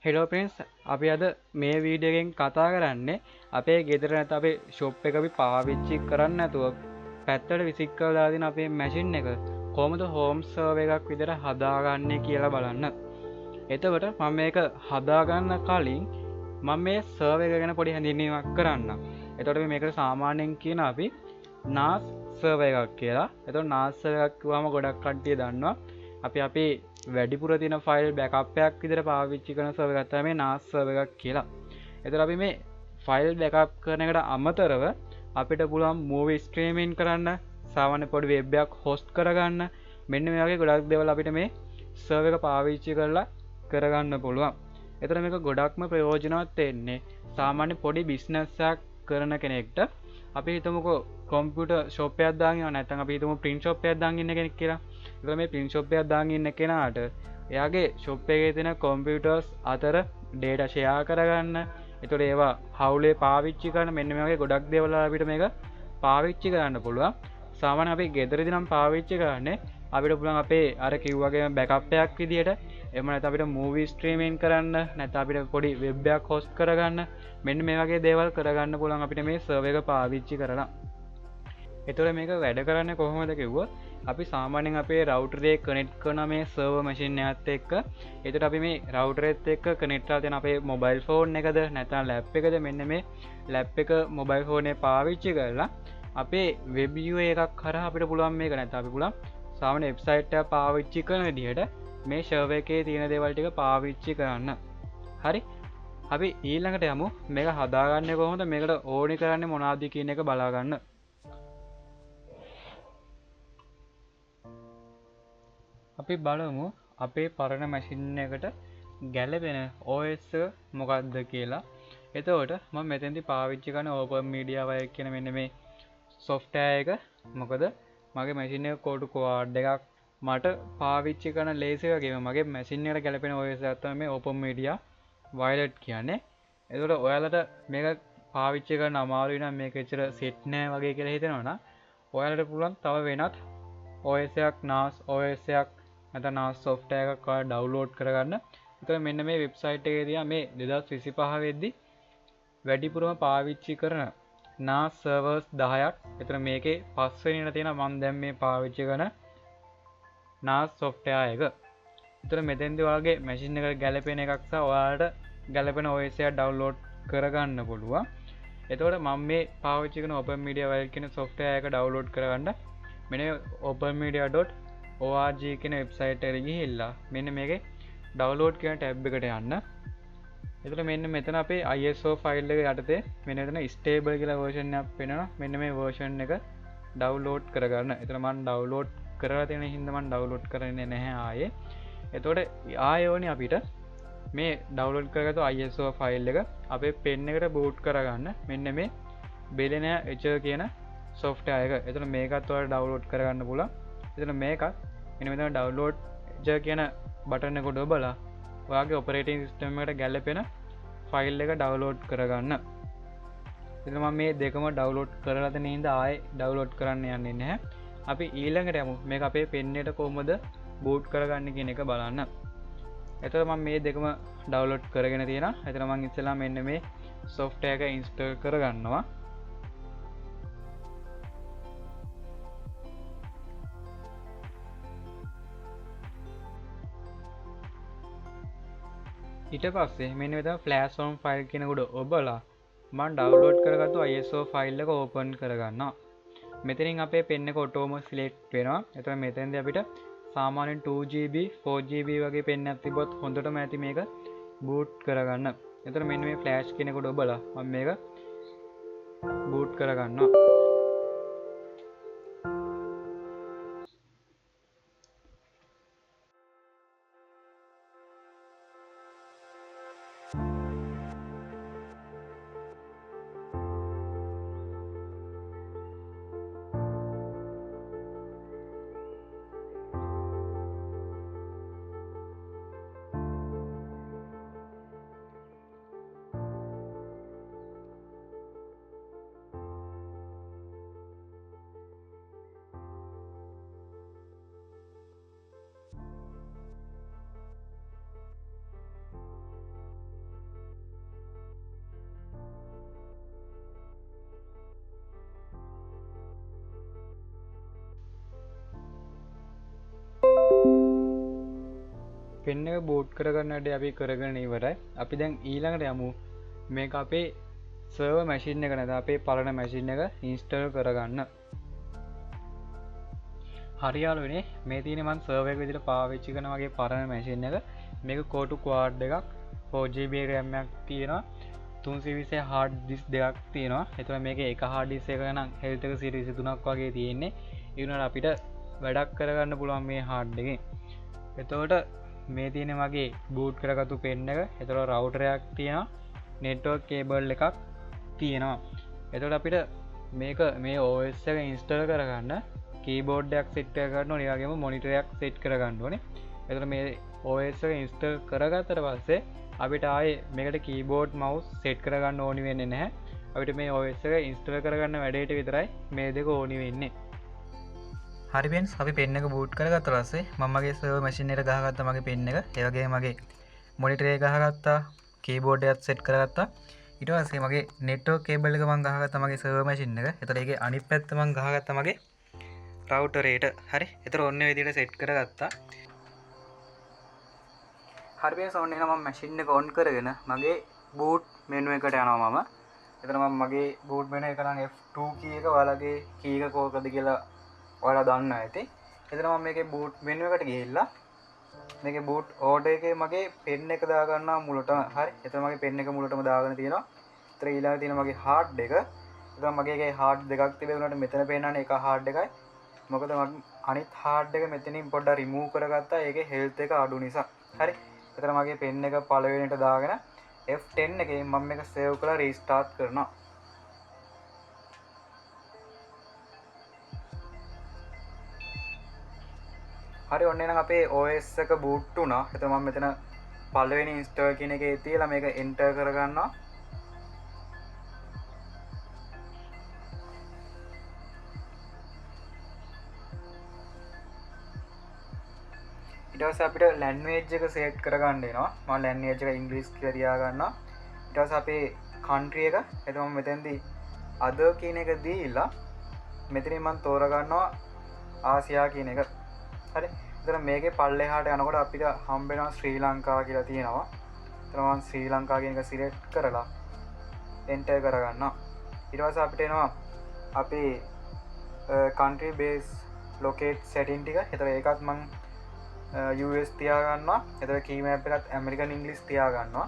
Hello prince අපි අද මේ වීඩියෝගෙන් කතා කරන්නේ අපේ ගෙදර නැත අපේ ෂොප් එක අපි පාවිච්චි කරන්න නැතුව පැත්තට විසික් කරලා දාලා තියෙන අපේ මැෂින් එක කොහොමද හෝම් සර්වර් එකක් විදිහට හදාගන්නේ කියලා බලන්න. එතකොට මම මේක හදාගන්න කලින් මම මේ සර්වර් එක ගැන පොඩි හැඳින්වීමක් කරන්නම්. එතකොට මේකට සාමාන්‍යයෙන් කියන අපි NAS සර්වර් එකක් කියලා. එතකොට NAS සර්වර් එකක් කිව්වම ගොඩක් කට්ටිය දන්නවා. අපි වැඩිපුර තියෙන ෆයිල් බෑකප් එකක් විදිහට පාවිච්චි කරන සර්වර් එකක් තමයි මේ NAS සර්වර් එකක් කියලා. එතකොට අපි මේ ෆයිල් බෑකප් කරන එකට අමතරව අපිට පුළුවන් මූවී ස්ට්‍රීමින් කරන්න, සාමාන්‍ය පොඩි වෙබ් එකක් හොස්ට් කරගන්න, මෙන්න මේ වගේ ගොඩක් දේවල් අපිට මේ සර්වර් එක පාවිච්චි කරලා කරගන්න පුළුවන්. එතකොට මේක ගොඩක්ම ප්‍රයෝජනවත් වෙන්නේ සාමාන්‍ය පොඩි බිස්නස් එකක් කරන කෙනෙක්ට. අපි හිතමුකෝ කොම්පියුටර් ෂොප් එකක් දාගෙන ඉන්නවා, නැත්නම් අපි හිතමු print shop එකක් දාගෙන ඉන්න කෙනෙක් කියලා. එතකොට මේ print shop එකක් දාගෙන ඉන්න කෙනාට එයාගේ ෂොප් එකේ තියෙන කම්පියුටර්ස් අතර data share කරගන්න, එතකොට ඒවා හවුලේ පාවිච්චි කරන මෙන්න මේ වගේ ගොඩක් දේවල් අපිට මේක පාවිච්චි කරන්න පුළුවන්. සාමාන්‍ය අපි ගෙදරදී නම් පාවිච්චි කරන්නේ අපිට පුළුවන් අපේ අර කිව්වාගේ බෑකප් එකක් විදියට, එහෙම නැත්නම් අපිට මූවී ස්ට්‍රීමින් කරන්න, නැත්නම් අපිට පොඩි වෙබ් එකක් හොස්ට් කරගන්න, මෙන්න මේ වගේ දේවල් කරගන්න පුළුවන් අපිට මේ සර්වර් එක පාවිච්චි කරලා. එතකොට මේක වැඩ කරන්නේ කොහොමද කිව්වොත් අපි සාමාන්‍යයෙන් අපේ රවුටර් එක කනෙක්ට් කරන මේ සර්වර් මැෂින් එකත් එක්ක, එතකොට අපි මේ රවුටර් එකත් එක්ක කනෙක්ට් කරලා තියෙන අපේ මොබයිල් ෆෝන් එකද නැත්නම් ලැප් එකද, මෙන්න මේ ලැප් එක මොබයිල් ෆෝන් එක පාවිච්චි කරලා අපේ වෙබ් UI එකක් කරා අපිට පුළුවන් මේක, නැත්නම් අපි පුළුවන් සාමාන්‍ය වෙබ්සයිට් එක පාවිච්චි කරන විදිහට මේ සර්වර් එකේ තියෙන දේවල් ටික පාවිච්චි කරන්න. හරි, අපි ඊළඟට යමු මේක හදාගන්නේ කොහොමද, මේකට ඕනි කරන්නේ මොනවද කියන එක බලා ගන්න. අපි බලමු අපේ පරණ මැෂින් එකට ගැලපෙන OS එක මොකක්ද කියලා. එතකොට මම මෙතෙන්දි පාවිච්චි කරන Open Media Wire කියන මෙන්න මේ software එක. මොකද මගේ මැෂින් එක කෝඩ් කෝඩ් එකක් මට පාවිච්චි කරන ලේසි වගේම මගේ මැෂින් එකට ගැලපෙන OS එකක් තමයි මේ Open Media Wire කියන්නේ. එතකොට ඔයාලට මේක පාවිච්චි කරන්න අමාරුයි නම්, මේක ඇත්තට සෙට් නෑ වගේ කියලා හිතෙනවා නම් ඔයාලට පුළුවන් තව වෙනත් OS එකක්, NAS OS එකක් නැත්නම් NAS software එකක් ඔයාලා ඩවුන්ලෝඩ් කරගන්න. එතකොට මෙන්න මේ වෙබ්සයිට් එකේ තියා මේ 2025 වෙද්දි වැඩිපුරම පාවිච්චි කරන NAS servers 10ක්. එතන මේකේ පස්වෙනියට තියෙනවා මම දැන් මේ පාවිච්චි කරන NAS software එක. එතන මෙතෙන්දී ඔයාලගේ මැෂින් එකට ගැලපෙන එකක් සහ ඔයාලට ගැලපෙන OS එකක් ඩවුන්ලෝඩ් කරගන්න පුළුවන්. එතකොට මම මේ පාවිච්චි කරන Open Media Wire කියන software එක ඩවුන්ලෝඩ් කරගන්න මෙන්න openmedia.org කියන වෙබ්සයිට් එකට ගිහිල්ලා මෙන්න මේකේ ඩවුන්ලෝඩ් කියන ටැබ් එකට යන්න. එතකොට මෙන්න මෙතන අපේ ISO ෆයිල් එක යටතේ මෙන්න මෙතන stable කියලා version එකක් පෙනෙනවා. මෙන්න මේ version එක ඩවුන්ලෝඩ් කරගන්න. එතන මම ඩවුන්ලෝඩ් කරලා තියෙන හින්දා මම ඩවුන්ලෝඩ් කරන්නේ නැහැ ආයේ. එතකොට ආයෙ ඕනේ අපිට මේ ඩවුන්ලෝඩ් කරගත්තු ISO ෆයිල් එක අපේ පෙන් එකට බූට් කරගන්න. මෙන්න මේ Billionaire Etcher කියන software එක. එතන මේකත් ඔයාලා ඩවුන්ලෝඩ් කරගන්න පුළුවන්. එතන මේකත් මෙන්න මෙතන ඩවුන්ලෝඩ් Etcher කියන බටන් එක උඩ ඔබලා ඔයාගේ ඔපරේටින් සිස්ටම් එකට ගැලපෙන ෆයිල් එක ඩවුන්ලෝඩ් කරගන්න. එතන මම මේ දෙකම ඩවුන්ලෝඩ් කරලා තියෙන හින්දා ආයේ ඩවුන්ලෝඩ් කරන්න යන්නේ නැහැ. අපි ඊළඟට යමු මේක අපේ පෙන් එකට කොහොමද බූට් කරගන්න කියන එක බලන්න. එතකොට මම මේ දෙකම ඩවුන්ලෝඩ් කරගෙන තියෙනවා. එතන මම ඉස්සෙල්ලා මෙන්න මේ software එක install කරගන්නවා. ඊට පස්සේ මෙන්න මෙතන flash on file කියන උඩ ඔබලා මම ඩවුන්ලෝඩ් කරගත්තු ISO ෆයිල් එක ඕපන් කරගන්නවා. මෙතනින් අපේ පෙන් එක ඔටෝම සිලෙක්ට් වෙනවා. එතකොට මෙතෙන්දී අපිට සාමාන්‍යයෙන් 2GB 4GB වගේ පෙන් එකක් තිබ්බොත් හොඳටම ඇති මේක බූට් කරගන්න. එතකොට මෙන්න මේ ෆ්ලෑෂ් කියන එක උඩ ඔබලා මම මේක බූට් කරගන්නවා. පෙන්න එක බූට් කරගන්නට අපි කරගෙන ඉවරයි. අපි දැන් ඊළඟට යමු මේක අපේ සර්වර් මැෂින් එක නැත අපේ පරණ මැෂින් එක ඉන්ස්ටෝල් කරගන්න. හරියාලුවනේ මේ තියෙන මන් සර්වර් එක විදිහට පාවිච්චි කරන වගේ පරණ මැෂින් එක. මේක කෝටු ක්වාඩ් එකක් 4GB RAM එකක් තියෙනවා. 320 හાર્ඩ් ඩිස්ක් දෙකක් තියෙනවා. එතකොට මේකේ එක හાર્ඩ් ඩිස්ක් එක නම් හෙල්ත් එක සීරීස් 3ක් වගේ තියෙන්නේ. ඒ වුණාට අපිට වැඩක් කරගන්න පුළුවන් මේ හાર્ඩ් එකෙන්. එතකොට මේ තියෙන මගේ බූට් කරගත්තු පෙන් එක. එතකොට රවුටර් එකක් තියෙනවා. නෙට්වර්ක් කේබල් එකක් තියෙනවා. එතකොට අපිට මේක මේ OS එක ඉන්ස්ටෝල් කරගන්න කීබෝඩ් එකක් සෙට් කරගන්න ඕනේ. ඒ වගේම මොනිටර් එකක් සෙට් කරගන්න ඕනේ. එතකොට මේ OS එක ඉන්ස්ටෝල් කරගත්තට පස්සේ අපිට ආයේ මේකට කීබෝඩ් මවුස් සෙට් කරගන්න ඕනි වෙන්නේ නැහැ. අපිට මේ OS එක ඉන්ස්ටෝල් කරගන්න වැඩේට විතරයි මේ දෙක ඕනි වෙන්නේ. හරි फ्रेंड्स අපි පෙන් එක බූට් කරගත්ත පස්සේ මම මගේ සර්වර් මැෂින් එකට ගහගත්තා මගේ පෙන් එක. ඒ වගේම මගේ මොනිටර් එක ගහගත්තා. කීබෝඩ් එකත් සෙට් කරගත්තා. ඊට පස්සේ මගේ නෙට්වර්ක් කේබල් එක මම ගහගත්තා මගේ සර්වර් මැෂින් එක. එතකොට ඒකේ අනිත් පැත්ත මම ගහගත්තා මගේ රවුටර් එකට. හරි. එතකොට ඔන්න ඔය විදිහට සෙට් කරගත්තා. හරි फ्रेंड्स ඔන්න එහෙනම් මම මැෂින් එක ඔන් කරගෙන මගේ බූට් මෙනු එකට යනවා මම. එතන මම මගේ බූට් මෙනු එක නම් F2 කී එක ඔයාලගේ කී එක කෝකද කියලා ඔයාලා දන්නවා ඇති. එතන මම මේකේ බූට් මෙනු එකට ගිහිල්ලා මේකේ බූට් ඕඩර් එකේ මගේ පෙන් එක දාගන්නවා මුලටම. හරි. එතන මගේ පෙන් එක මුලටම දාගෙන තියෙනවා. එතන ඊළඟ තියෙන මගේ හાર્ඩ් එක. එතන මගේ එකේ හાર્ඩ් දෙකක් තිබුණාට මෙතන පෙන්නන්නේ එක හાર્ඩ් එකයි. මොකද මම අනිත් හાર્ඩ් එක මෙතනින් පොඩ්ඩක් රිමූව් කරගත්තා. ඒකේ හෙල්ත් එක අඩු නිසා. හරි. එතන මගේ පෙන් එක පළවෙනිට දාගෙන F10 එකේ මම මේක සේව් කරලා රීස්ටාර්ට් කරනවා. හරි ඔන්න එහෙනම් අපේ OS එක බූට් වුණා. එතකොට මම මෙතන පළවෙනි ඉන්ස්ටෝල් කියන එකේ තියලා මේක එන්ටර් කරගන්නවා. ඊට පස්සේ අපිට ලැන්ග්වේජ් එක සෙලෙක්ට් කරගන්න වෙනවා. මම ලැන්ග්වේජ් එක ඉංග්‍රීසි කියලා තියාගන්නවා. ඊට පස්සේ අපේ කන්ට්‍රි එක එතකොට මම මෙතෙන්දී other කියන එක දීලා මෙතනින් මම තෝරගන්නවා ආසියා කියන එක. හරි. එතන මේකේ පල්ලෙහාට යනකොට අපිට හම්බ වෙනවා ශ්‍රී ලංකා කියලා තියෙනවා. එතන මම ශ්‍රී ලංකා කියන එක සිලෙක්ට් කරලා එන්ටර් කරගන්නවා. ඊට පස්සේ අපිට එනවා අපේ country base locate setting ටික. එතන ඒකත් මම US තියාගන්නවා. එතන key map එකත් American English තියාගන්නවා.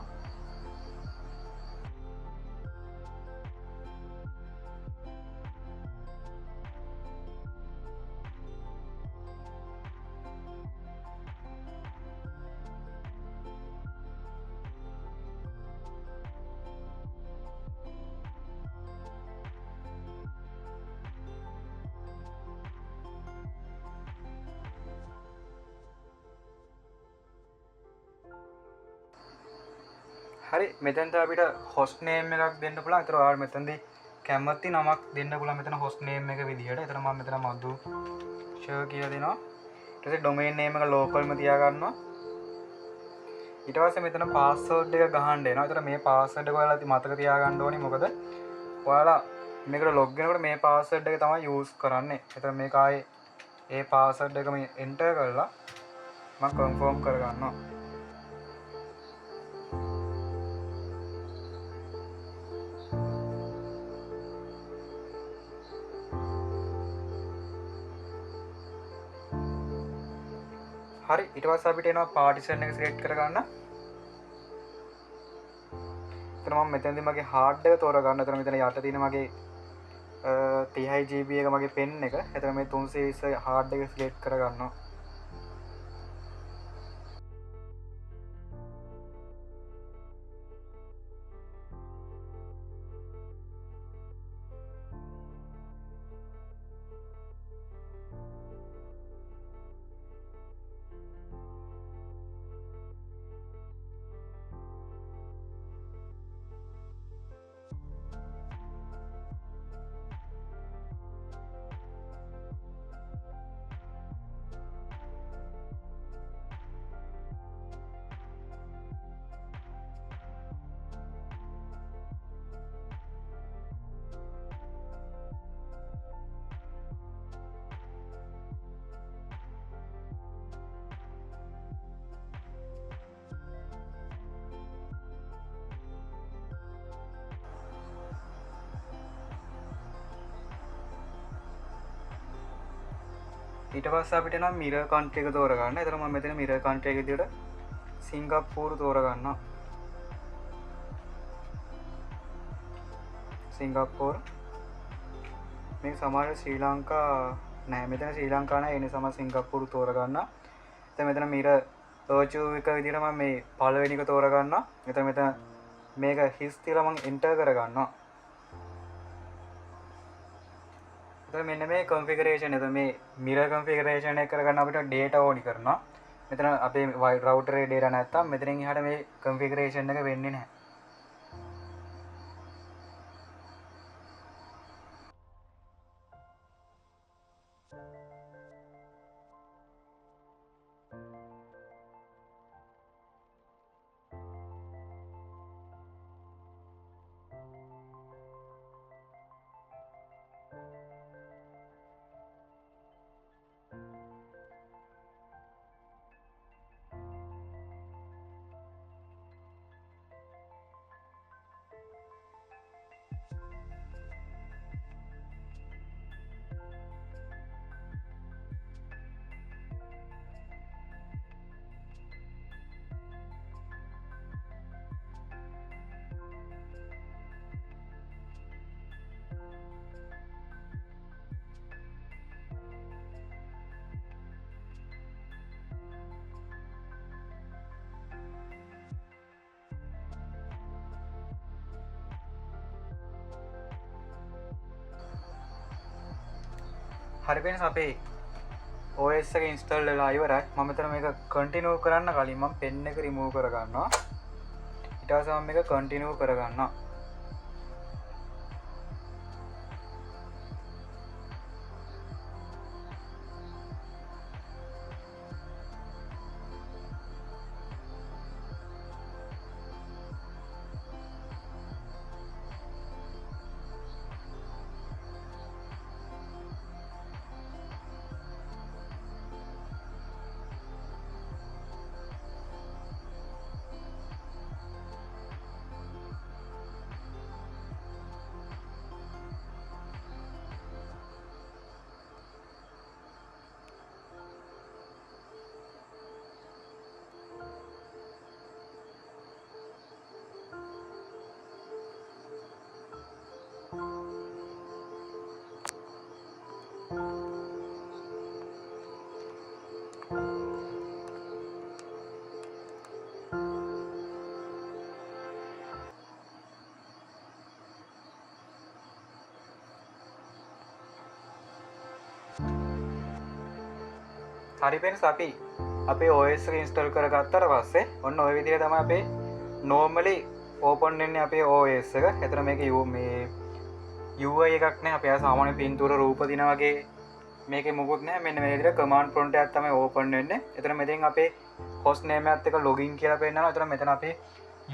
හරි මෙතෙන්ට අපිට host name එකක් දෙන්න පුළුවන්. ඒතර ඔයාලා මෙතනදී කැමති නමක් දෙන්න පුළුවන් මෙතන host name එක විදිහට. ඒතර මම මෙතන මధు ෂර් කියලා දෙනවා. ඊට පස්සේ domain name එක localම තියාගන්නවා. ඊට පස්සේ මෙතන password එක ගහන්න එනවා. ඒතර මේ password එක ඔයාලා මතක තියාගන්න ඕනේ. මොකද ඔයාලා මේකට log වෙනකොට මේ password එක තමයි use කරන්නේ. ඒතර මේක ආයේ ඒ password එක මේ enter කරලා මම confirm කරගන්නවා. හරි ඊට පස්සේ අපිට එනවා පාටිෂන් එක සිලෙක්ට් කරගන්න. එතන මම මෙතනදී මගේ හાર્ඩ් එක තෝරගන්න. එතන මෙතන යට තියෙන මගේ 30GB එක මගේ පෙන් එක. එතන මේ 320 හાર્ඩ් එක සිලෙක්ට් කරගන්නවා. ඊට පස්සේ අපිට නම් මිරර් කන්ට්‍රි එක තෝරගන්න. එතන මම මෙතන මිරර් කන්ට්‍රි එක විදියට සිංගප්පූරු තෝරගන්නවා. සිංගප්පූරු මේ සමහර ශ්‍රී ලංකා නෑ, මෙතන ශ්‍රී ලංකා නෑ, ඒ නිසා මම සිංගප්පූරු තෝරගන්නවා. එතන මෙතන මිරර් වර්චුවල් එක විදියට මම මේ පළවෙනි එක තෝරගන්නවා. එතන මෙතන මේක හිස් තියලා මම එන්ටර් කරගන්නවා. එතන මෙන්න මේ කන්ෆිගරේෂන් එක, මේ මිරර් කන්ෆිගරේෂන් එක කරගන්න අපිට ඩේටා ඕනි කරනවා. මෙතන අපේ රවුටරේ ඩේටා නැත්තම් මෙතනින් එහාට මේ කන්ෆිගරේෂන් එක වෙන්නේ නැහැ. හරි වෙනස අපේ OS එක ඉන්ස්ටෝල් වෙලා ඉවරයි. මම මෙතන මේක කන්ටිනියු කරන්න කලින් මම පෙන් එක රිමූව් කරගන්නවා. ඊට පස්සේ මම මේක කන්ටිනියු කරගන්නවා. හරි වෙනස අපි අපේ OS එක ඉන්ස්ටෝල් කරගත්තට පස්සේ ඔන්න ඔය විදිහට තමයි අපේ normally open වෙන්නේ අපේ OS එක. එතන මේක මේ UI එකක් නෑ. අපේ සාමාන්‍ය පින්තූර රූප දින වගේ මේකේ මොකුත් නෑ. මෙන්න මේ විදිහට command prompt එකක් තමයි open වෙන්නේ. එතන මෙතෙන් අපේ host name එකත් එක්ක login කියලා පෙන්නනවා. එතන මෙතන අපේ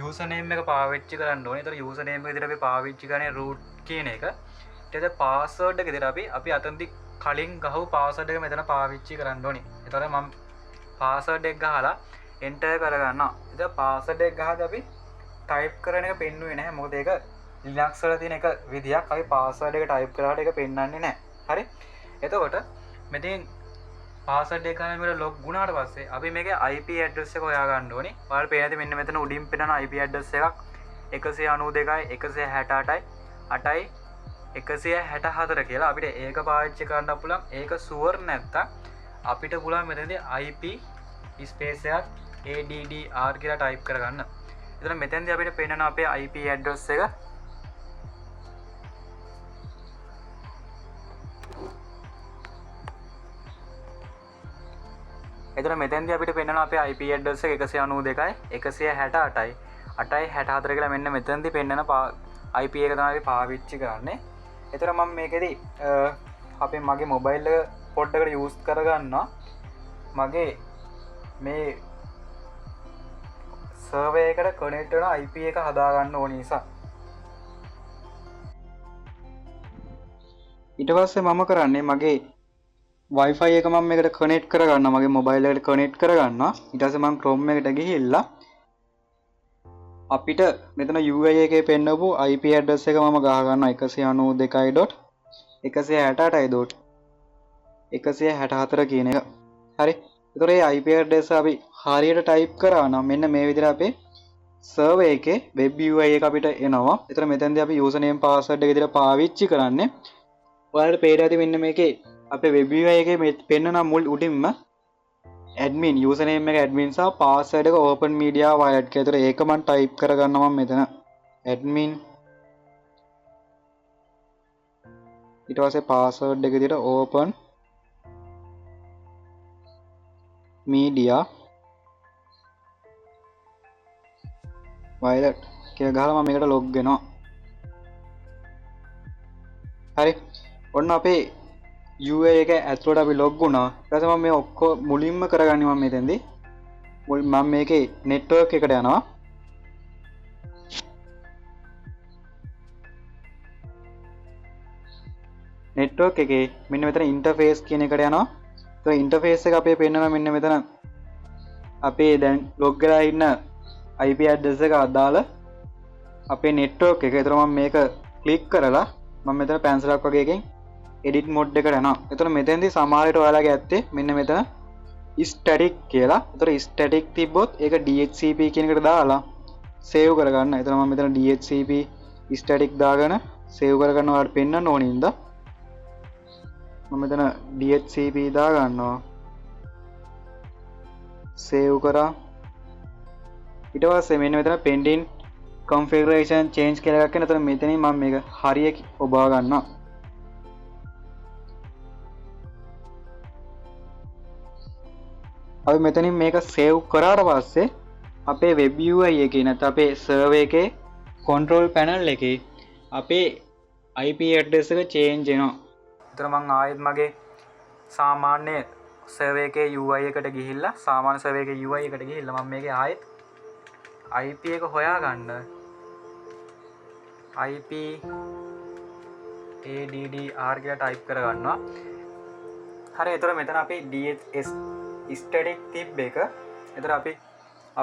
user name එක පාවිච්චි කරන්න ඕනේ. එතන user name එක විදිහට අපි පාවිච්චි කරන්නේ root කියන එක. ඊට පස්සේ password එක විදිහට අපි අතනදි කලින් ගහපු password එක මෙතන පාවිච්චි කරන්න ඕනේ. එතකොට මම password එක ගහලා enter කරගන්නවා. ඉතින් password එක ගහද්දී අපි type කරන එක පෙන්නුවේ නැහැ. මොකද ඒක Linux වල තියෙන එක විදියක්. අපි password එක type කරාට ඒක පෙන්වන්නේ නැහැ. හරි? එතකොට මෙතෙන් password එක ගහලා මෙතන log වුණාට පස්සේ අපි මේකේ IP address එක හොයා ගන්න ඕනේ. ඔයාලට පේන ඇති මෙන්න මෙතන උඩින් පෙන්නන IP address එකක් 192යි 168යි 8යි 164 කියලා. අපිට ඒක පාවිච්චි කරන්න පුළුවන්. ඒක sure නැත්තම් අපිට පුළුවන් මෙතනදී IP space එකක් ADDR කියලා type කරගන්න. එතන මෙතෙන්දී අපිට පේනවා අපේ IP address එක. එතන මෙතෙන්දී අපිට පේනවා අපේ IP address එක 192යි 168යි 8යි 64 කියලා මෙන්න මෙතෙන්දී පෙන්නන IP එක තමයි අපි පාවිච්චි කරන්නේ. එතන මම මේකෙදි අපේ මගේ මොබයිල් එක පොඩ්ඩකට යූස් කරගන්නවා. මගේ මේ සර්වර් එකට කනෙක්ට් වෙන IP එක හදාගන්න ඕන නිසා. ඊට පස්සේ මම කරන්නේ මගේ Wi-Fi එක මම මේකට කනෙක්ට් කරගන්නවා. මගේ මොබයිල් එකට කනෙක්ට් කරගන්නවා. ඊට පස්සේ මම Chrome එකට ගිහිල්ලා අපිට මෙතන UI එකේ පෙන්නපු IP address එක මම ගහ ගන්නවා 192.168.1 164 කියන එක. හරි. ඒතකොට මේ IP address අපි හරියට type කරා නම් මෙන්න මේ විදිහට අපේ server එකේ web UI එක අපිට එනවා. ඒතර මෙතනදී අපි username password එක විදිහට පාවිච්චි කරන්නේ. ඔයාලට පේනවා ඇති මෙන්න මේකේ අපේ web UI එකේ මේ පෙන්නන මුල් උඩින්ම admin username එක admin සහ password එක open media wired කියලා. ඒතර ඒක මම type කරගන්නවා මෙතන admin ඊට පස්සේ password එක විදිහට open media wired කියලා ගහලා මම මේකට log වෙනවා. හරි. ඔන්න අපේ UI එක ඇතුළට අපි log වුණා. ඊට පස්සේ මම මේ ඔක්කොම මුලින්ම කරගන්නේ මම මෙතෙන්දී මම මේකේ network එකට යනවා. network එකේ මෙන්න මෙතන interface කියන එකට යනවා. ඒ interface එක අපේ පෙන්නනවා මෙන්න මෙතන අපේ දැන් log කරලා ඉන්න IP address එක අදාළ අපේ network එක. ඒතර මම මේක click කරලා මම මෙතන පැන්සලක් වගේ එකෙන් edit mode එකට යනවා. එතකොට මෙතෙන්දී සමහර විට ඔයාලගේ ඇත්තේ මෙන්න මෙතන static කියලා. එතකොට static තිබ්බොත් ඒක DHCP කියන එකට දාලා save කරගන්න. එතන මම මෙතන DHCP static දාගෙන save කරගන්න ඔයාලට පෙන්වන්න ඕනේ ඉඳ මම මෙතන DHCP දා ගන්නවා. save කරා. ඊට පස්සේ මෙන්න මෙතන pending configuration change කියලා එකක් එන. එතන මෙතනින් මම මේක හරියට ඔබා ගන්නවා. අපි මෙතනින් මේක save කරාට පස්සේ අපේ web UI එකේ නැත්නම් අපේ server එකේ control panel එකේ අපේ IP address එක change වෙනවා. එතන මම ආයෙත් මගේ සාමාන්‍ය server එකේ UI එකට ගිහිල්ලා සාමාන්‍ය server එකේ UI එකට ගිහිල්ලා මම මේකේ ආයෙත් IP එක හොයාගන්න IP addr කියලා type කරගන්නවා. හරි. එතකොට මෙතන අපි DHS static තිබ්බ එක. එතකොට අපි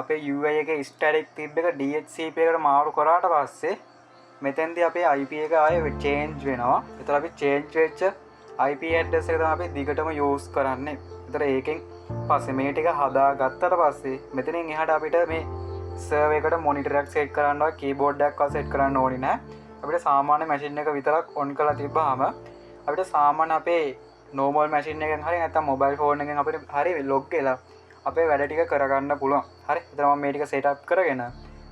අපේ UI එකේ static තිබ්බ එක DHCP එකට මාරු කරාට පස්සේ මෙතෙන්දී අපේ IP එක ආයේ change වෙනවා. එතකොට අපි change වෙච්ච IP address එක තමයි අපි දිගටම use කරන්නේ. එතකොට ඒකෙන් පස්සේ මේ ටික හදාගත්තට පස්සේ මෙතනින් එහාට අපිට මේ server එකට monitor එකක් set කරන්න ඕන, keyboard එකක් set කරන්න ඕනේ නැහැ. අපිට සාමාන්‍ය machine එක විතරක් on කරලා තිබ්බාම අපිට සාමාන්‍ය අපේ normal machine එකෙන් හරි නැත්නම් mobile phone එකෙන් අපිට හරි log වෙලා අපේ වැඩ ටික කරගන්න පුළුවන්. හරි. එතන මම මේ ටික set up කරගෙන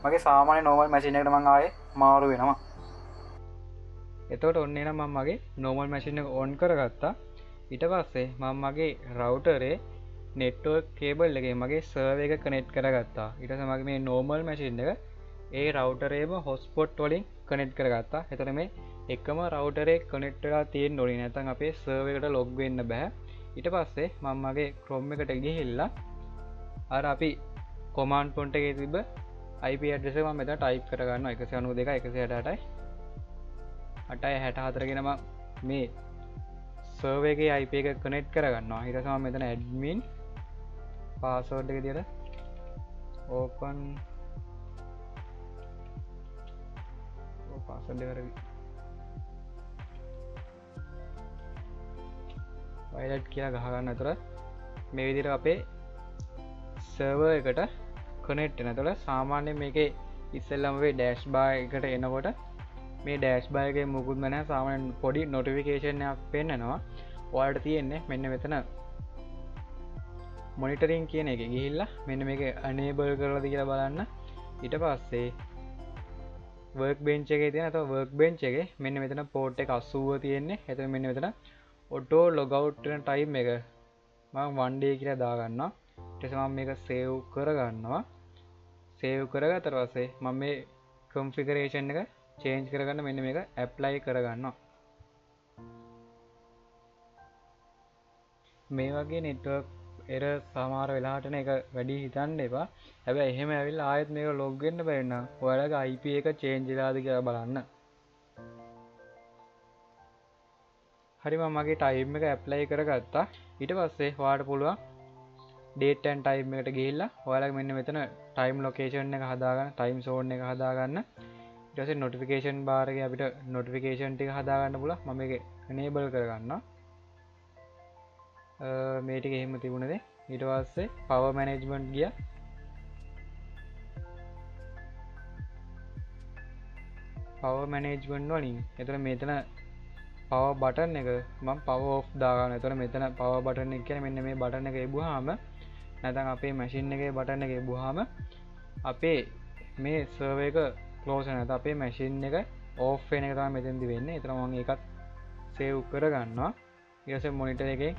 මගේ සාමාන්‍ය normal machine එකට මම ආයේ මාරු වෙනවා. එතකොට ඔන්න එනම් මම මගේ normal machine එක on කරගත්තා. ඊට පස්සේ මම මගේ router එකේ network cable එකේ මගේ server එක connect කරගත්තා. ඊට පස්සේ මගේ මේ normal machine එක ඒ router එකේම hotspot වලින් connect කරගත්තා. එතකොට මේ එකම router එක connect වෙලා තියෙන්න ඕනේ. නැත්නම් අපේ server එකට log වෙන්න බෑ. ඊට පස්සේ මම මගේ Chrome එකට ගිහිල්ලා අර අපි command prompt එකේ තිබ්බ IP address එක මම මෙතන type කරගන්නවා 192.168.864 කියන මම මේ server එකේ IP එක connect කරගන්නවා. ඊට පස්සේ මම මෙතන admin password එක විදියට open password එක wireless කියලා ගහ ගන්න. අතර මේ විදිහට අපේ server එකට connect වෙන. එතකොට සාමාන්‍යයෙන් මේකේ ඉස්සෙල්ලාම මේ dash bar එකට එනකොට මේ dash bar එකේ මුකුත්ම නැහැ. සාමාන්‍යයෙන් පොඩි notification එකක් පෙන්නනවා. ඔයාලට තියෙන්නේ මෙන්න මෙතන monitoring කියන එකේ ගිහිල්ලා මෙන්න මේක enable කරලාද කියලා බලන්න. ඊට පස්සේ workbench එකේ තියෙන අතව workbench එකේ මෙන්න මෙතන port එක 80 තියෙන්නේ. එතන මෙන්න මෙතන auto logout වෙන time එක මම 1 day කියලා දාගන්නවා. ඊට පස්සේ මම මේක save කරගන්නවා. save කරගත්තට පස්සේ මම මේ configuration එක change කරගන්න මෙන්න මේක apply කරගන්නවා. මේ වගේ network error සමහර වෙලාවට නේ ඒක වැඩි හිතන්න එපා. හැබැයි එහෙම ඇවිල්ලා ආයෙත් මේක log වෙන්න බැරි නම් ඔයාලගේ IP එක change වෙලාද කියලා බලන්න. හරි. මම මගේ time එක apply කරගත්තා. ඊට පස්සේ ඔයාලට පුළුවන් date and time එකට ගිහිල්ලා ඔයාලගේ මෙන්න මෙතන time location එක හදාගන්න, time zone එක හදාගන්න. ඊට පස්සේ notification bar එකේ අපිට notification ටික හදාගන්න පුළුවන්. මම මේක enable කරගන්නවා. මේ ටික එහෙම තිබුණද ඊට පස්සේ පවර් මැනේජ්මන්ට් ගියා පවර් මැනේජ්මන්ට් වලින් එතන මෙතන පවර් බටන් එක මම පවර් ඔෆ් දාගන්න. එතන මෙතන පවර් බටන් එක කියන්නේ මෙන්න මේ බටන් එක එබුවාම නැත්නම් අපේ මැෂින් එකේ බටන් එක එබුවාම අපේ මේ සර්වර් එක ක්ලෝස් වෙනවා. නැත්නම් අපේ මැෂින් එක ඕෆ් වෙන එක තමයි මෙතෙන්දි වෙන්නේ. එතන මම ඒකත් සේව් කරගන්නවා. ඊට පස්සේ මොනිටර් එකේ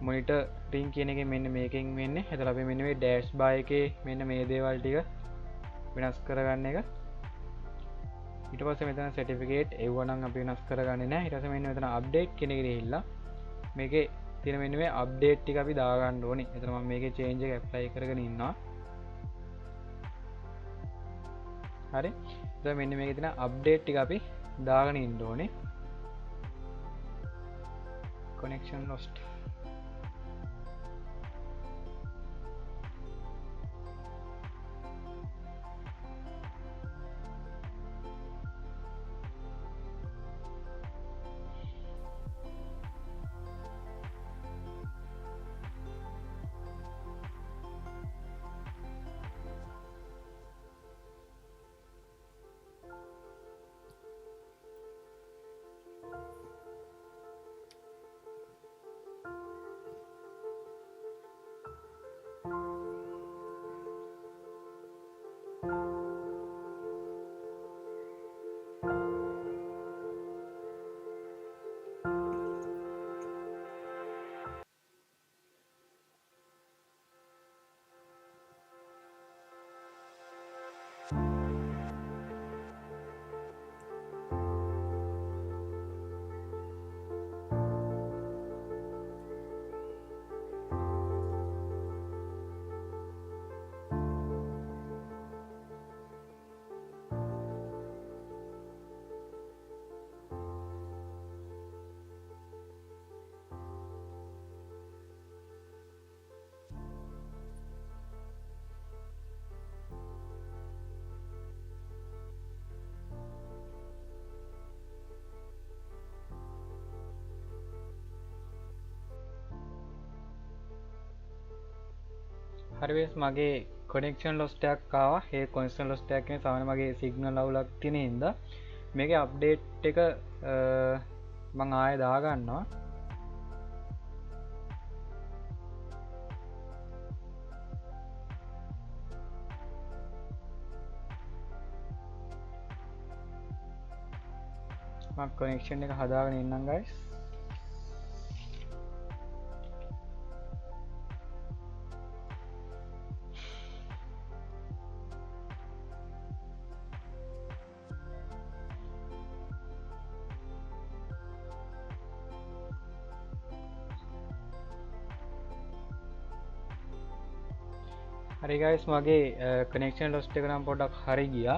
මොනිටරින් කියන එකෙන් මෙන්න මේකෙන් වෙන්නේ. එතන අපි මෙන්න මේ ඩෑෂ් බාර් එකේ මෙන්න මේ දේවල් ටික වෙනස් කරගන්න එක. ඊට පස්සේ මෙතන සර්ටිෆිකේට් එවනම් අපි වෙනස් කරගන්නේ නැහැ. ඊට පස්සේ මෙන්න මෙතන අප්ඩේට් කියන එක ගිහිල්ලා මේකේ තියෙන මෙන්න මේ අප්ඩේට් ටික අපි දාගන්න ඕනේ. එතන මම මේකේ චේන්ජ් එක ඇප්ලයි කරගෙන ඉන්නවා. හරි. එතන මෙන්න මේකේ තියෙන අප්ඩේට් ටික අපි දාගෙන ඉන්න ඕනේ. connection lost. හරිවස් මගේ කොනෙක්ෂන් ලොස් එකක් ආවා. ඒ කොනෙක්ෂන් ලොස් එකක් කියන්නේ සාමාන්‍ය මගේ සිග්නල් අවුලක් තියෙන හින්දා මේකේ අප්ඩේට් එක මම ආයෙ දාගන්නවා. මම කොනෙක්ෂන් එක හදාගෙන ඉන්නම් guys. හරි guys මගේ කනෙක්ෂන් ලොස් එක නම් පොඩ්ඩක් හරි ගියා.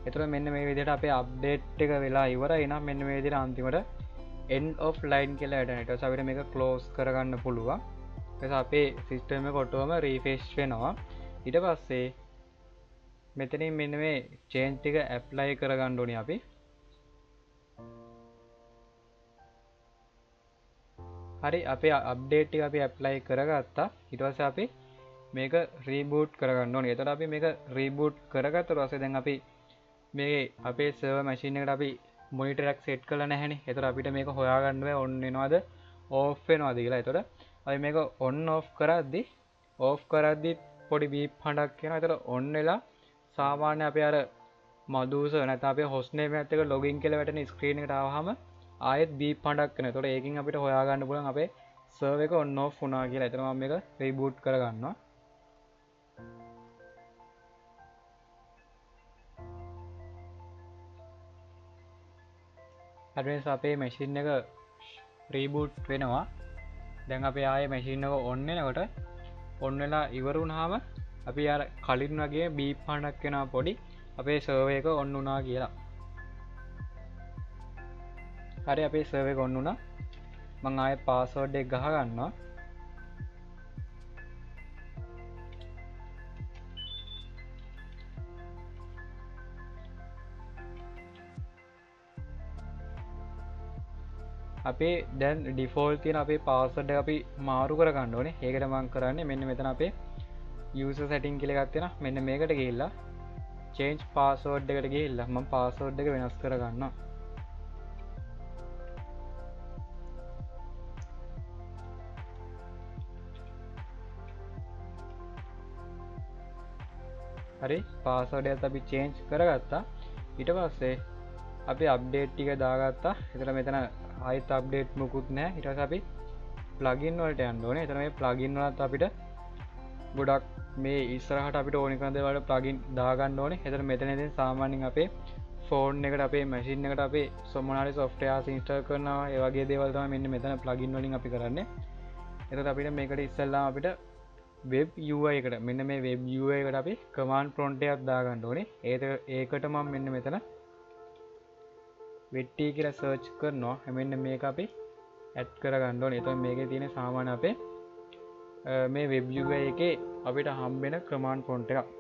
එතකොට මෙන්න මේ විදිහට අපේ අප්ඩේට් එක වෙලා ඉවරයි. එහෙනම් මෙන්න මේ විදිහට අන්තිමට end of line කියලා වැඩ ඊට පස්සේ අපිට මේක close කරගන්න පුළුවන්. ඊට පස්සේ අපේ සිස්ටම් එක ඔටෝම refresh වෙනවා. ඊට පස්සේ මෙතනින් මෙන්න මේ change ටික apply කරගන්න ඕනේ අපි. හරි අපේ අප්ඩේට් ටික අපි apply කරගත්තා. ඊට පස්සේ අපි මේක රීබූට් කරගන්න ඕනේ. එතකොට අපි මේක රීබූට් කරගත්තට පස්සේ දැන් අපි මේ අපේ සර්වර් මැෂින් එකට අපි මොනිටර් එකක් සෙට් කරලා නැහැනේ. එතකොට අපිට මේක හොයාගන්න බෑ ඔන් වෙනවද ඕෆ් වෙනවද කියලා. එතකොට අපි මේක ඔන් ඕෆ් කරද්දි පොඩි බීප් හඬක් එනවා. එතකොට ඔන් වෙලා සාමාන්‍ය අපේ අර මදුස නැත්නම් අපේ හොස්ට් නේම් එකත් එක්ක ලොගින් කියලා වැටෙන ස්ක්‍රීන් එකට ආවහම ආයෙත් බීප් හඬක් එනවා. එතකොට ඒකෙන් අපිට හොයාගන්න පුළුවන් අපේ සර්වර් එක ඔන් ඕෆ් වුණා කියලා. එතන මම මේක රීබූට් කරගන්නවා. හරියට අපේ මැෂින් එක රීබූට් වෙනවා. දැන් අපේ ආයේ මැෂින් එක ඔන් වෙනකොට ඔන් වෙලා ඉවර වුණාම අපි අර කලින් වගේ බීප් හඬක් එනවා පොඩි අපේ සර්වර් එක ඔන් වුණා කියලා. හරි අපේ සර්වර් එක ඔන් වුණා. මම ආයේ පාස්වර්ඩ් එක ගහ ගන්නවා. අපේ දැන් ඩිෆෝල් තියෙන අපේ පාසඩ අපි මාරු කරගන්න ඕනේ. ඒකට මං කරන්නේ මෙන්න මෙතන අපේ user setting කියලා එකක් තියෙනවා. මෙන්න මේකට ගිහිල්ලා change password එකට ගිහිල්ලා මම password එක වෙනස් කරගන්නවා. හරි පාස්වර්ඩ් එකත් අපි change කරගත්තා. ඊට පස්සේ අපි අප්ඩේට් ටික දාගත්තා. එතන මෙතන ආයෙත් අප්ඩේට් මොකුත් නැහැ. ඊට පස්සේ අපි ප්ලගින් වලට යන්න ඕනේ. එතන මේ ප්ලගින් වලත් අපිට ගොඩක් මේ ඉස්සරහට අපිට ඕන කරන දේවල් වලට ප්ලගින් දාගන්න ඕනේ. එතන මෙතනදී සාමාන්‍යයෙන් අපේ ෆෝන් එකට අපේ මැෂින් එකට අපේ මොනාරි softwares install කරනවා. ඒ වගේ දේවල් තමයි මෙන්න මෙතන ප්ලගින් වලින් අපි කරන්නේ. එතකොට අපිට මේකට ඉස්සෙල්ලාම අපිට වෙබ් UI එකට මෙන්න මේ වෙබ් UI එකට අපි කමාන්ඩ් ප්‍රොම්ප්ට් එකක් දාගන්න ඕනේ. ඒකට මම මෙන්න මෙතන වෙට්ටි කියලා සර්ච් කරනවා. මෙන්න මේක අපි ඇඩ් කරගන්න ඕනේ. එතකොට මේකේ තියෙන සාමාන්‍ය අපේ මේ වෙබ් UI එකේ අපිට හම්බෙන කමාන්ඩ් ප්‍රොම්ප්ට් එකක්.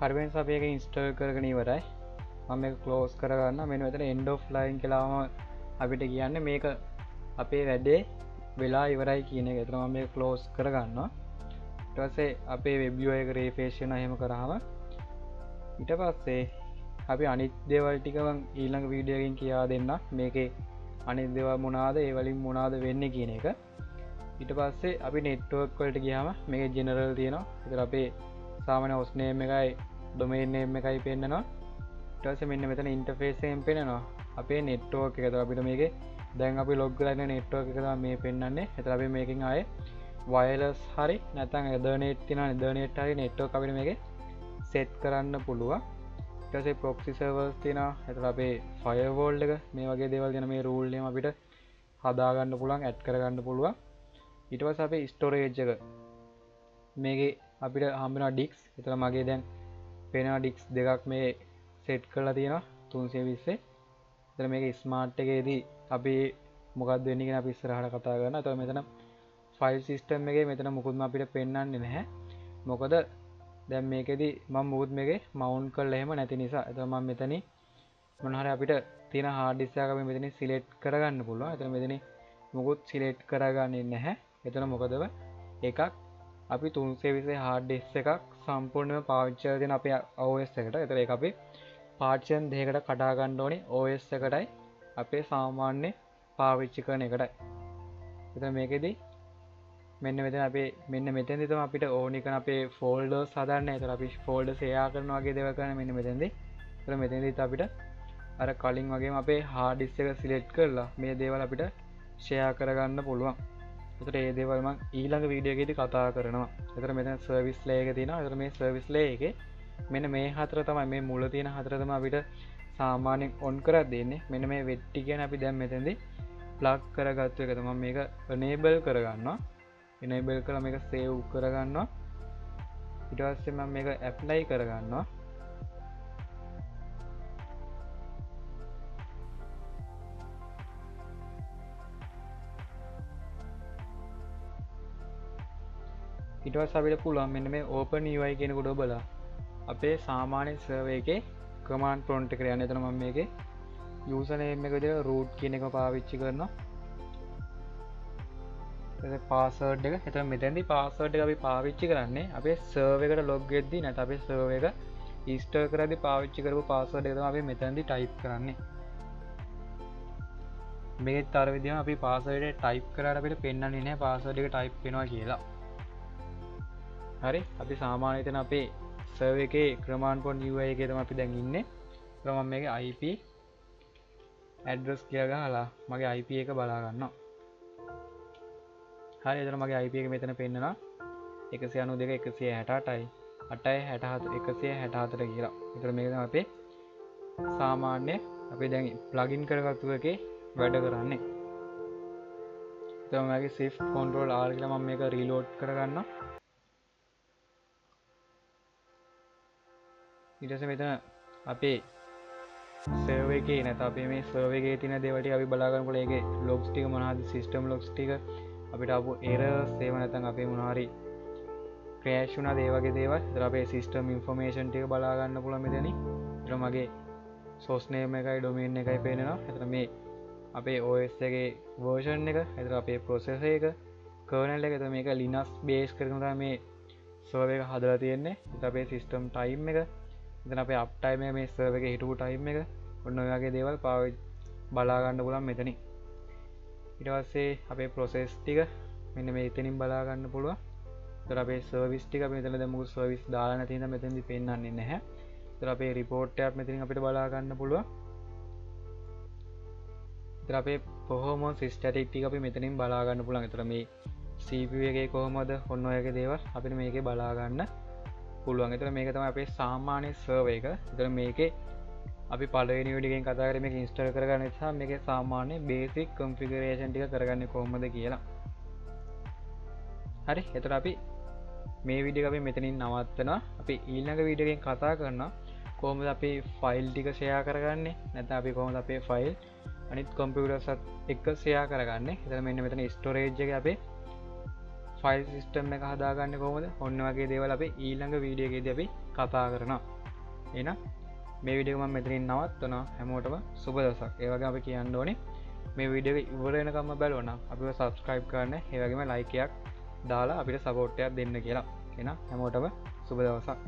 හරිවෙන් අපේක ඉන්ස්ටෝල් කරගෙන ඉවරයි. මම මේක ක්ලෝස් කරගන්න. මෙන්න මෙතන end of line කියලාම අපිට කියන්නේ මේක අපේ වැඩේ වෙලා ඉවරයි කියන එක. එතන මම මේක ක්ලෝස් කරගන්නවා. ඊට පස්සේ අපේ වෙබ් UI එක රිෆ්‍රෙෂ් වෙනවා. එහෙම කරාම ඊට පස්සේ අපි අනිත් දේවල් ටික මම ඊළඟ වීඩියෝ එකකින් කියා දෙන්න. මේකේ අනිත් දේවල් මොනවාද, ඒ වලින් මොනවාද වෙන්නේ කියන එක. ඊට පස්සේ අපි network වලට ගියාම මේකේ general තියෙනවා. ඒතර අපේ සාමාන්‍ය host name එකයි domain name එකයි පෙන්නනවා. ඊට පස්සේ මෙන්න මෙතන interface එකෙන් පෙන්නනවා අපේ network එක. ඒතර අපිට මේකේ දැන් අපි log වෙලා ඉන්න network එක තමයි මේ පෙන්නන්නේ. ඒතර අපි මේකෙන් ආයේ wireless හරි නැත්නම් ethernet තියෙනවා. ethernet හරි network අපිට මේකේ set කරන්න පුළුවන්. ඊට පස්සේ proxy servers තියෙනවා. ඒතර අපේ firewall එක මේ වගේ දේවල් ගැන මේ rule name අපිට හදා ගන්න පුළුවන්, add කර ගන්න පුළුවන්. ඊට පස්සේ අපේ storage එක මේකේ අපිට හම්බෙනවා ඩික්ස්. එතන මගේ දැන් පේනවා ඩික්ස් දෙකක් මේ සෙට් කරලා තියෙනවා 320. එතන මේක ස්මාර්ට් එකේදී අපි මොකක්ද වෙන්නේ කියන අපි ඉස්සරහට කතා කරනවා. එතකොට මෙතන ෆයිල් සිස්ටම් එකේ මෙතන මුකුත්ම අපිට පෙන්වන්නේ නැහැ. මොකද දැන් මේකෙදි මම මුකුත් මේකේ මවුන්ට් කරලා එහෙම නැති නිසා. එතකොට මම මෙතනින් මොන හරි අපිට තියෙන hard disk එකක් අපි මෙතනින් සිලෙක්ට් කරගන්න පුළුවන්. එතන මෙතනින් මුකුත් සිලෙක්ට් කරගන්නේ නැහැ. එතන මොකදව එකක් අපි 320 hard disk එකක් සම්පූර්ණයෙන්ම පාවිච්චි කරලා තියෙන අපේ OS එකට. ඒතර ඒක අපි පාර්ටිෂන් දෙකකට කඩා ගන්න ඕනේ. OS එකටයි අපේ සාමාන්‍ය පාවිච්චි කරන එකටයි. ඒතර මේකෙදි මෙන්න මෙතන අපේ මෙන්න මෙතෙන්දි තමයි අපිට ඕනි කරන අපේ ෆෝල්ඩර්ස් හදන්න. ඒතර අපි ෆෝල්ඩර් ෂෙයා කරනවා වගේ දේවල් කරන මෙන්න මෙතෙන්දි. ඒතර මෙතෙන්දිත් අපිට අර කලින් වගේම අපේ hard disk එක සිලෙක්ට් කරලා මේ දේවල් අපිට ෂෙයා කරගන්න පුළුවන්. එතකොට ඒ දේවල් මම ඊළඟ වීඩියෝ එකේදී කතා කරනවා. එතකොට මෙතන සර්විස් ලේ එක තියෙනවා. එතකොට මේ සර්විස් ලේ එකේ මෙන්න මේ හතර තමයි මේ මුල තියෙන හතර තමයි අපිට සාමාන්‍යයෙන් ඔන් කරලා දෙන්නේ. මෙන්න මේ වෙට්ටි කියන අපි දැන් මෙතෙන්දී ප්ලග් කරගත්තු එක තමයි මේක enable කරගන්නවා. enable කරලා මේක save කරගන්නවා. ඊට පස්සේ මම මේක apply කරගන්නවා. ඊට පස්සේ අපිට පුළුවන් මෙන්න මේ open UI කියනකොට ඔබලා අපේ සාමාන්‍ය සර්වර් එකේ command prompt එකට යන්න. එතන මම මේකේ user name එක විදිහට root කියන එක පාවිච්චි කරනවා. ඊට password එක. එතන මෙතෙන්දී password එක අපි පාවිච්චි කරන්නේ අපේ server එකට log වෙද්දී නැත්නම් අපේ server එක ඉස්ටර් කරදි පාවිච්චි කරපු පාස්වර්ඩ් එක තමයි අපි මෙතනදී ටයිප් කරන්නේ. මේකෙත් අර විදිහම අපි පාස්වර්ඩ් එක ටයිප් කරාට අපිට පෙන්වන්නේ නැහැ පාස්වර්ඩ් එක ටයිප් වෙනවා කියලා. හරි අපි සාමාන්‍යයෙන් හිතන අපේ සර්වර් එකේ command prompt UI එකේ තමයි අපි දැන් ඉන්නේ. ඒක මම මේකේ IP address කියලා ගහලා මගේ IP එක බලා ගන්නවා. හරි එතන මගේ IP එක මෙතන පෙන්නනවා 192.168යි 8.64 කියලා. ඒතර මේක තමයි අපේ සාමාන්‍ය අපි දැන් ප්ලගින් කරගත්තු එකේ වැඩ කරන්නේ. එතන මගේ shift control R කියලා මම මේක රීලෝඩ් කරගන්නවා. ඊට පස්සේ මෙතන අපේ සර්වර් එකේ නැත්නම් අපේ මේ සර්වර් එකේ තියෙන දේවල් ටික අපි බලා ගන්නකොට ඒකේ logs ටික මොනවද system logs ටික අපිට ආපු errors ඒව නැත්නම් අපේ මොනවා හරි ක්‍රෑෂ් වුණාද ඒ වගේ දේවල්. ඒතර අපේ සිස්ටම් ඉන්ෆර්මේෂන් ටික බලා ගන්න පුළුවන් මෙතනින්. ඒතර මගේ source name එකයි domain එකයි පේනවා. ඒතර මේ අපේ OS එකේ version එක, ඒතර අපේ processor එක, kernel එක. ඒතර මේක Linux base කරගෙන තමයි මේ server එක හදලා තියෙන්නේ. ඒතර අපේ system time එක, එතන අපේ up time එක, මේ server එකේ හිටපු time එක, ඔන්න ඔය වගේ දේවල් බලා ගන්න පුළුවන් මෙතනින්. ඊට පස්සේ අපේ process ටික මෙන්න මෙතනින් බලා ගන්න පුළුවන්. ඒතර අපේ සර්විස් ටික අපි මෙතන දැන් මොකද සර්විස් දාලා නැති හින්දා මෙතනදී පෙන්නන්නේ නැහැ. ඒතර අපේ report එකක් මෙතනින් අපිට බලා ගන්න පුළුවන්. ඒතර අපේ performance static ටික අපි මෙතනින් බලා ගන්න පුළුවන්. ඒතර මේ CPU එකේ කොහමද ඔන්න ඔය වගේ දේවල් අපිට මේකේ බලා ගන්න පුළුවන්. ඒතර මේක තමයි අපේ සාමාන්‍ය සර්වර් එක. ඒතර මේකේ අපි පළවෙනි වීඩියෝ එකෙන් කතා කරේ මේක ඉන්ස්ටෝල් කරගන්න නිසා මේකේ සාමාන්‍ය බේසික් configuration ටික කරගන්නේ කොහොමද කියලා. හරි එතකොට අපි මේ වීඩියෝ එක අපි මෙතනින් නවත්තනවා. අපි ඊළඟ වීඩියෝ එකෙන් කතා කරනවා කොහොමද අපි ෆයිල් ටික ෂෙයා කරගන්නේ, නැත්නම් අපි කොහොමද අපේ ෆයිල් අනිත් කම්පියුටර්ස් එක්ක ෂෙයා කරගන්නේ. එතන මෙන්න මෙතන ස්ටෝරේජ් එකේ අපේ ෆයිල් සිස්ටම් එක හදාගන්නේ කොහොමද, ඔන්න වගේ දේවල් අපි ඊළඟ වීඩියෝ එකේදී අපි කතා කරනවා. එහෙනම් මේ වීඩියෝ එක මම මෙතනින් නවත්තනවා. හැමෝටම සුබ දවසක්. ඒ වගේම අපි කියන්න ඕනේ මේ වීඩියෝ එක ඉවර වෙනකම්ම බලුවා නම් අපිව subscribe කරන්න, ඒ වගේම like එකක් දාලා අපිට සපෝට් එකක් දෙන්න කියලා. එහෙනම් හැමෝටම සුබ දවසක්.